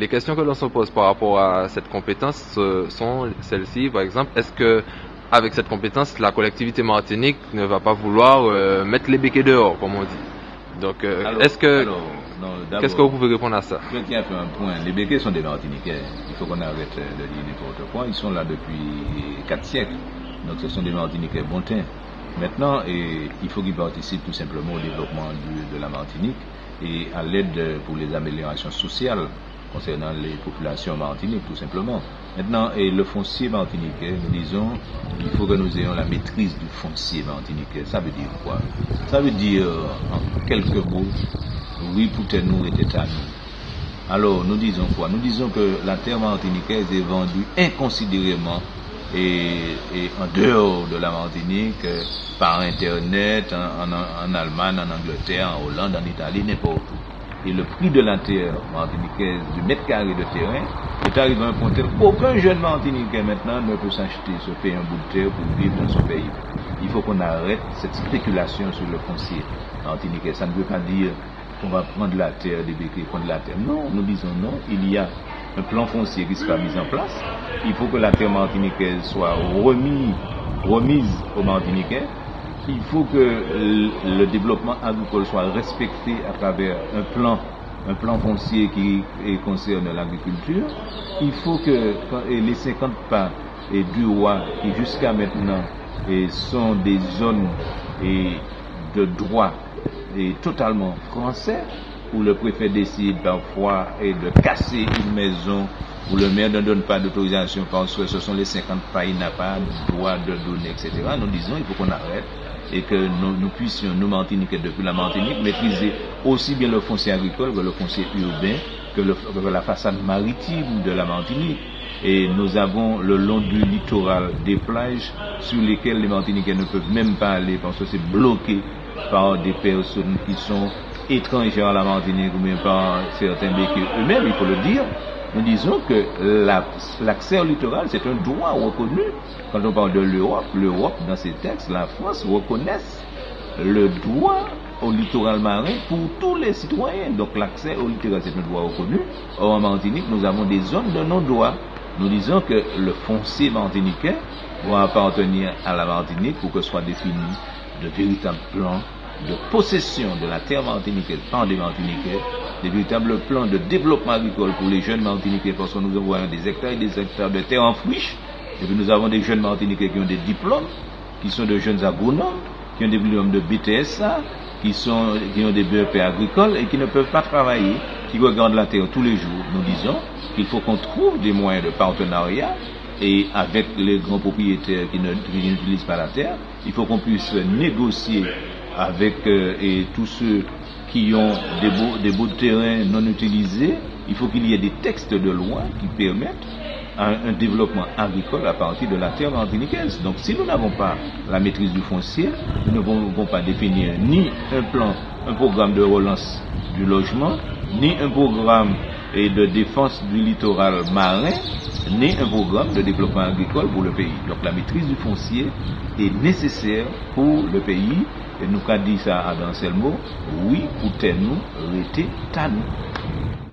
les questions que l'on se pose par rapport à cette compétence sont celles-ci. Par exemple, est-ce que avec cette compétence, la collectivité martinique ne va pas vouloir mettre les béquets dehors, comme on dit? Donc, qu'est-ce que vous pouvez répondre à ça? Je tiens à faire un point. Les béquets sont des Martiniquais. Il faut qu'on arrête de dire n'importe quoi. Ils sont là depuis 4 siècles. Donc ce sont des Martiniquais bon teint. Maintenant, il faut qu'ils participent tout simplement au développement de la Martinique et à l'aide pour les améliorations sociales concernant les populations martiniques, tout simplement. Maintenant, le foncier martiniquais, nous disons, il faut que nous ayons la maîtrise du foncier martiniquais. Ça veut dire quoi? Ça veut dire, en quelques mots, oui, Poutenou était à nous. Alors, nous disons quoi? Nous disons que la terre martiniquaise est vendue inconsidérément et en dehors de la Martinique, par Internet, en Allemagne, en Angleterre, en Hollande, en Italie, n'importe où. Et le prix de la terre martiniquaise, du mètre carré de terrain, est arrivé à un point tel qu'aucun jeune Martiniquais maintenant ne peut s'acheter, se payer un bout de terre pour vivre dans son pays. Il faut qu'on arrête cette spéculation sur le foncier martiniquais. Ça ne veut pas dire qu'on va prendre la terre, des béquets, prendre la terre. Non, nous disons non, il y a un plan foncier qui sera mis en place. Il faut que la terre martiniquaise soit remise aux Martiniquais. Il faut que le développement agricole soit respecté à travers un plan foncier qui concerne l'agriculture. Il faut que les 50 pas du roi, qui jusqu'à maintenant sont des zones de droit totalement français, où le préfet décide parfois de casser une maison, où le maire ne donne pas d'autorisation parce que ce sont les 50 pas, il n'a pas le droit de donner, etc. Nous disons il faut qu'on arrête et que nous puissions, nous Martiniquais depuis la Martinique, maîtriser aussi bien le foncier agricole que le foncier urbain, que la façade maritime de la Martinique. Et nous avons le long du littoral des plages sur lesquelles les Martiniquais ne peuvent même pas aller parce que c'est bloqué par des personnes qui sont étrangères à la Martinique ou même par certains béquets eux-mêmes, il faut le dire. Nous disons que l'accès au littoral, c'est un droit reconnu. Quand on parle de l'Europe, dans ses textes, la France reconnaissent le droit au littoral marin pour tous les citoyens. Donc l'accès au littoral, c'est un droit reconnu. Or, en Martinique, nous avons des zones de non-droit. Nous disons que le foncier martiniquais doit appartenir à la Martinique pour que soit défini de véritables plans de possession de la terre martiniquaise par des Martiniquais, des véritables plans de développement agricole pour les jeunes Martiniquais, parce que nous avons des hectares et des hectares de terre en friche, et puis nous avons des jeunes Martiniquais qui ont des diplômes, qui sont de jeunes agronomes, qui ont des diplômes de BTSA, qui ont des BEP agricoles et qui ne peuvent pas travailler, qui regardent la terre tous les jours. Nous disons qu'il faut qu'on trouve des moyens de partenariat et avec les grands propriétaires qui n'utilisent pas la terre, il faut qu'on puisse négocier avec tous ceux qui ont des bouts de terrain non utilisés. Il faut qu'il y ait des textes de loi qui permettent un développement agricole à partir de la terre martiniquaise. Donc si nous n'avons pas la maîtrise du foncier, nous ne pouvons pas définir ni un programme de relance du logement, ni un programme de défense du littoral marin, ni un programme de développement agricole pour le pays. Donc la maîtrise du foncier est nécessaire pour le pays. Et nous avons dit ça à Anselmo, oui, pour nous, rester à nous.